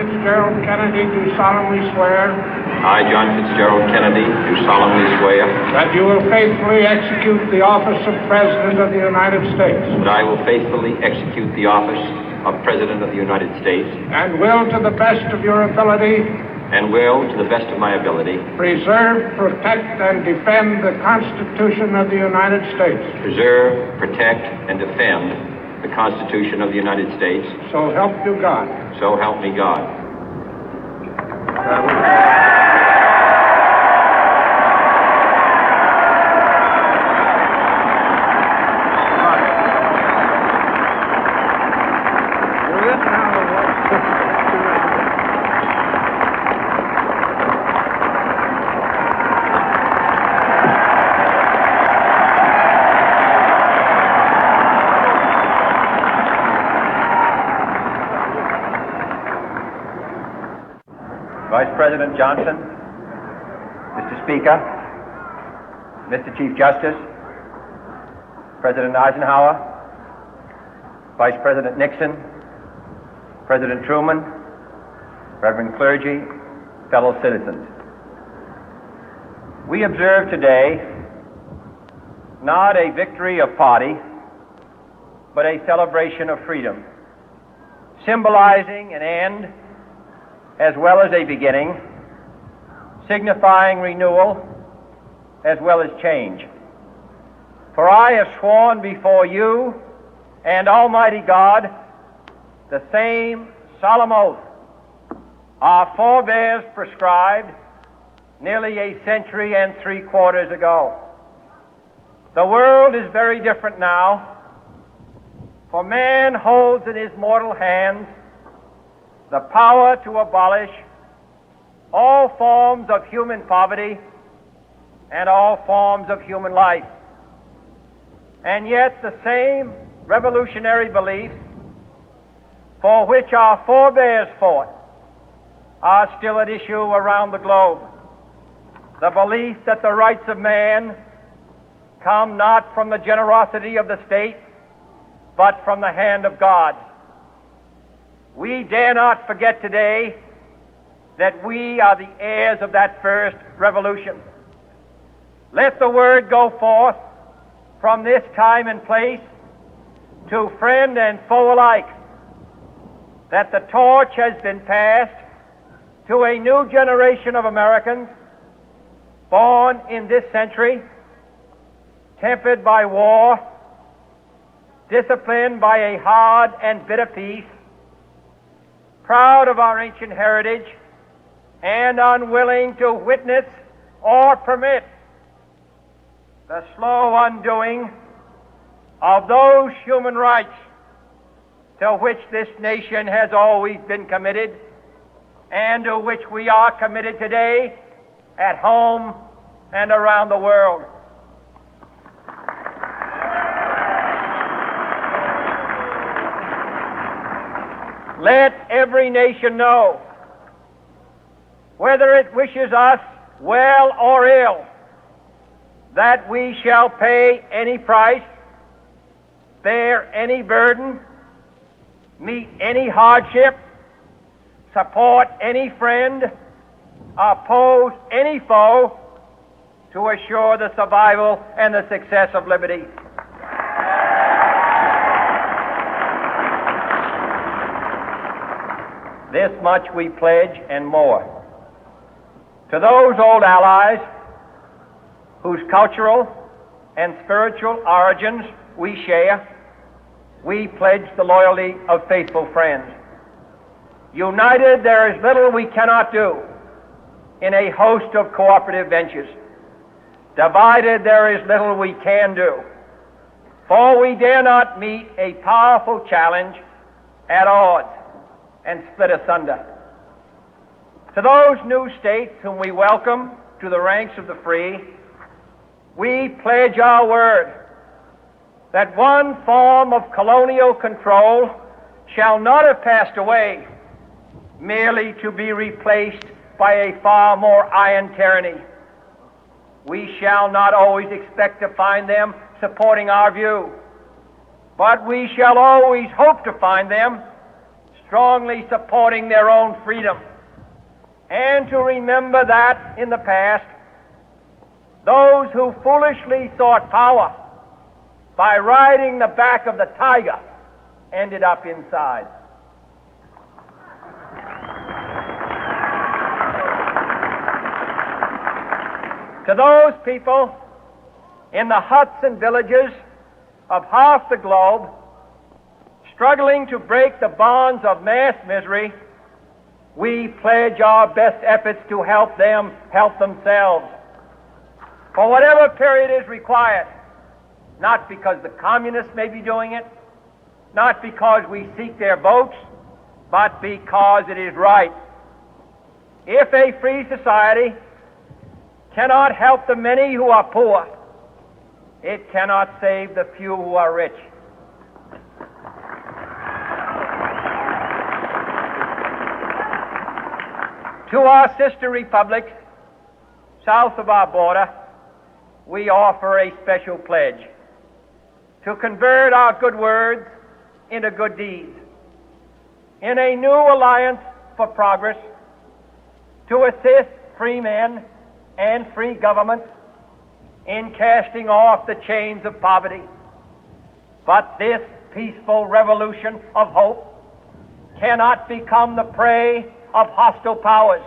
Fitzgerald Kennedy, do solemnly swear. I, John Fitzgerald Kennedy, do solemnly swear. That you will faithfully execute the office of President of the United States. That I will faithfully execute the office of President of the United States. And will, to the best of your ability. And will, to the best of my ability. Preserve, protect, and defend the Constitution of the United States. Preserve, protect, and defend the Constitution of the United States. So help you God. So help me God. Vice President Johnson, Mr. Speaker, Mr. Chief Justice, President Eisenhower, Vice President Nixon, President Truman, Reverend clergy, fellow citizens. We observe today not a victory of party, but a celebration of freedom, symbolizing an end as well as a beginning, signifying renewal as well as change. For I have sworn before you and Almighty God the same solemn oath our forebears prescribed nearly a century and 3/4 ago. The world is very different now, for man holds in his mortal hands the power to abolish all forms of human poverty and all forms of human life. And yet the same revolutionary beliefs for which our forebears fought are still at issue around the globe. The belief that the rights of man come not from the generosity of the state, but from the hand of God. We dare not forget today that we are the heirs of that first revolution. Let the word go forth from this time and place to friend and foe alike that the torch has been passed to a new generation of Americans born in this century, tempered by war, disciplined by a hard and bitter peace, proud of our ancient heritage, and unwilling to witness or permit the slow undoing of those human rights to which this nation has always been committed and to which we are committed today at home and around the world. Let every nation know, whether it wishes us well or ill, that we shall pay any price, bear any burden, meet any hardship, support any friend, oppose any foe to assure the survival and the success of liberty. This much we pledge and more. To those old allies whose cultural and spiritual origins we share, we pledge the loyalty of faithful friends. United, there is little we cannot do in a host of cooperative ventures. Divided, there is little we can do, for we dare not meet a powerful challenge at odds and split asunder. To those new states whom we welcome to the ranks of the free, we pledge our word that one form of colonial control shall not have passed away merely to be replaced by a far more iron tyranny. We shall not always expect to find them supporting our view, but we shall always hope to find them strongly supporting their own freedom, and to remember that in the past, those who foolishly sought power by riding the back of the tiger ended up inside. To those people in the huts and villages of half the globe struggling to break the bonds of mass misery, we pledge our best efforts to help them help themselves for whatever period is required, not because the communists may be doing it, not because we seek their votes, but because it is right. If a free society cannot help the many who are poor, it cannot save the few who are rich. To our sister republics south of our border, we offer a special pledge to convert our good words into good deeds, in a new alliance for progress, to assist free men and free governments in casting off the chains of poverty. But this peaceful revolution of hope cannot become the prey of hostile powers.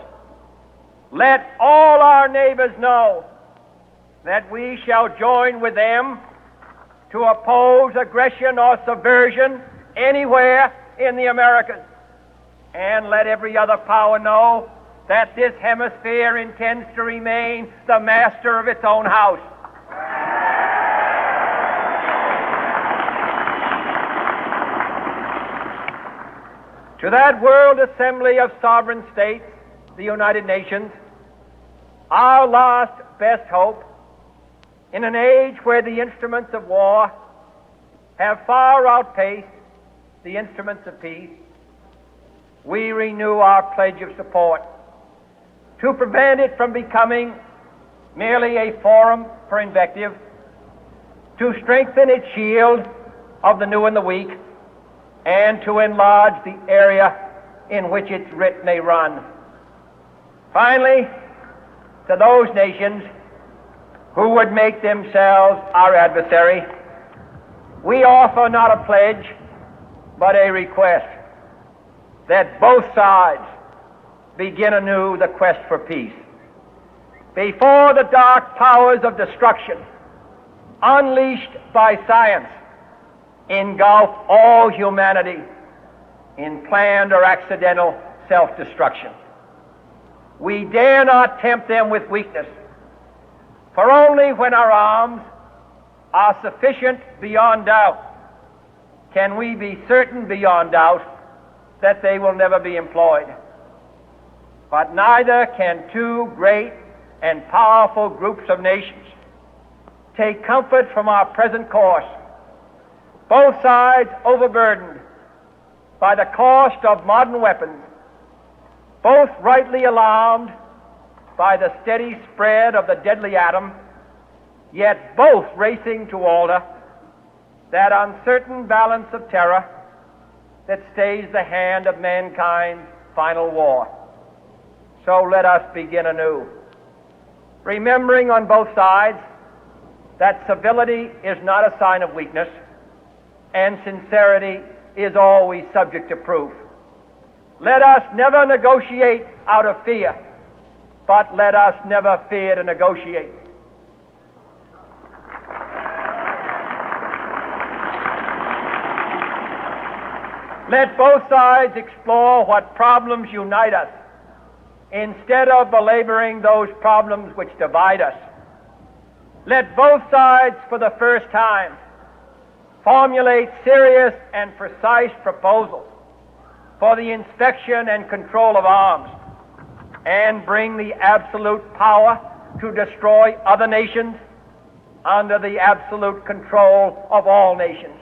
Let all our neighbors know that we shall join with them to oppose aggression or subversion anywhere in the Americas. And let every other power know that this hemisphere intends to remain the master of its own house. To that World Assembly of Sovereign States, the United Nations, our last best hope, in an age where the instruments of war have far outpaced the instruments of peace, we renew our pledge of support to prevent it from becoming merely a forum for invective, to strengthen its shield of the new and the weak, and to enlarge the area in which its writ may run. Finally, to those nations who would make themselves our adversary, we offer not a pledge, but a request that both sides begin anew the quest for peace. Before the dark powers of destruction, unleashed by science, engulf all humanity in planned or accidental self-destruction, we dare not tempt them with weakness, for only when our arms are sufficient beyond doubt can we be certain beyond doubt that they will never be employed. But neither can two great and powerful groups of nations take comfort from our present course, both sides overburdened by the cost of modern weapons, both rightly alarmed by the steady spread of the deadly atom, yet both racing to alter that uncertain balance of terror that stays the hand of mankind's final war. So let us begin anew, remembering on both sides that civility is not a sign of weakness, and sincerity is always subject to proof. Let us never negotiate out of fear, but let us never fear to negotiate. Let both sides explore what problems unite us, instead of belaboring those problems which divide us. Let both sides, for the first time, formulate serious and precise proposals for the inspection and control of arms, and bring the absolute power to destroy other nations under the absolute control of all nations.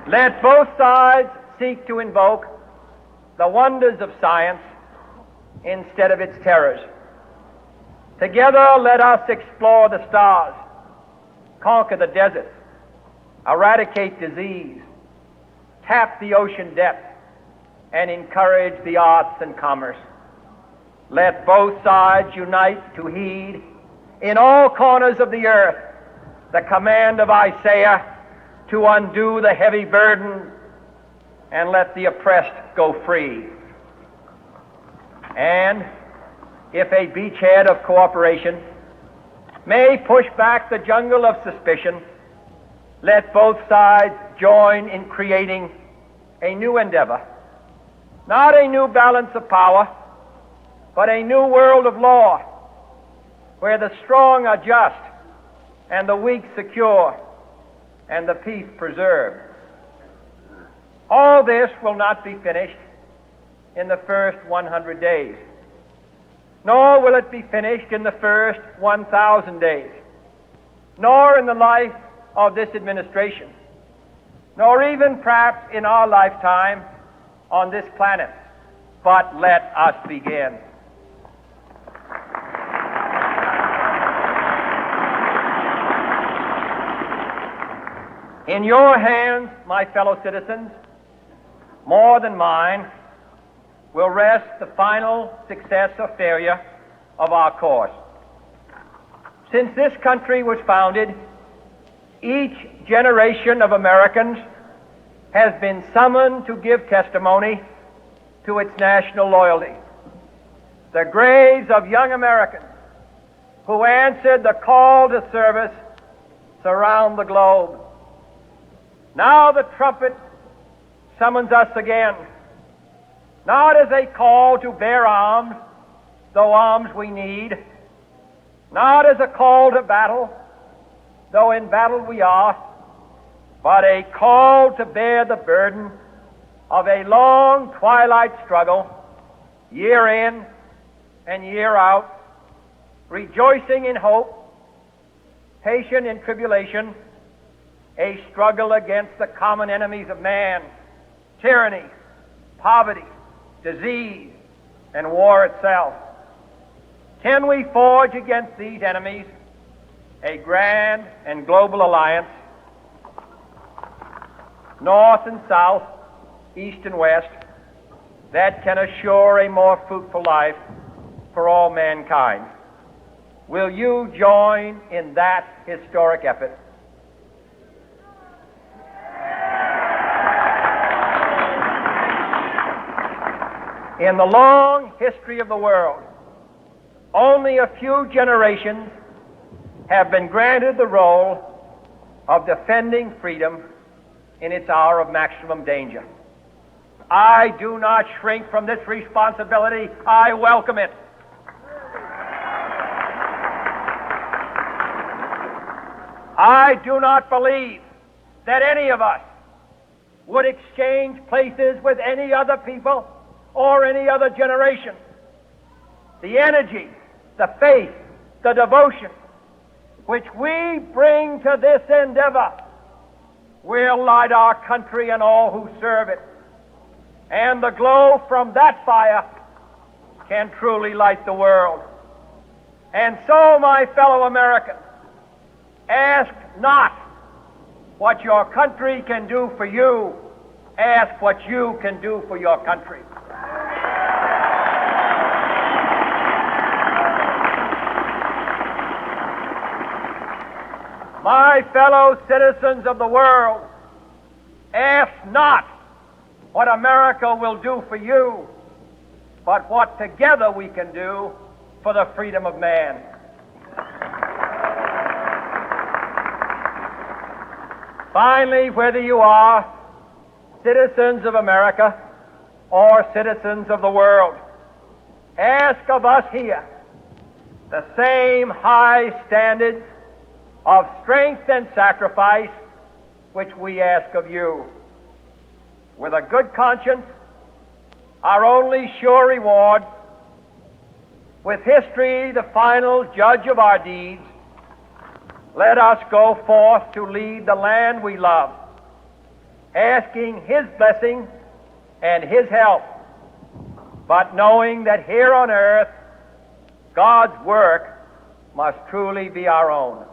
Let both sides seek to invoke the wonders of science instead of its terrors. Together let us explore the stars, conquer the deserts, eradicate disease, tap the ocean depth, and encourage the arts and commerce. Let both sides unite to heed in all corners of the earth the command of Isaiah to undo the heavy burden and let the oppressed go free. And if a beachhead of cooperation may push back the jungle of suspicion, let both sides join in creating a new endeavor, not a new balance of power, but a new world of law, where the strong are just and the weak secure and the peace preserved. All this will not be finished in the first 100 days, nor will it be finished in the first 1,000 days, nor in the life of this administration, nor even perhaps in our lifetime on this planet. But let us begin. In your hands, my fellow citizens, more than mine, will rest the final success or failure of our course. Since this country was founded, each generation of Americans has been summoned to give testimony to its national loyalty. The graves of young Americans who answered the call to service surround the globe. Now the trumpet summons us again, not as a call to bear arms, though arms we need, not as a call to battle, though in battle we are, but a call to bear the burden of a long twilight struggle, year in and year out, rejoicing in hope, patient in tribulation, a struggle against the common enemies of man, tyranny, poverty, disease, and war itself. Can we forge against these enemies a grand and global alliance, north and south, east and west, that can assure a more fruitful life for all mankind? Will you join in that historic effort? In the long history of the world, only a few generations have been granted the role of defending freedom in its hour of maximum danger. I do not shrink from this responsibility. I welcome it. I do not believe that any of us would exchange places with any other people or any other generation. The energy, the faith, the devotion which we bring to this endeavor will light our country and all who serve it. And the glow from that fire can truly light the world. And so, my fellow Americans, ask not what your country can do for you. Ask what you can do for your country. My fellow citizens of the world, ask not what America will do for you, but what together we can do for the freedom of man. Finally, whether you are citizens of America or citizens of the world, ask of us here the same high standards of strength and sacrifice which we ask of you. With a good conscience, our only sure reward, with history the final judge of our deeds, let us go forth to lead the land we love, asking His blessing and His help, but knowing that here on earth God's work must truly be our own.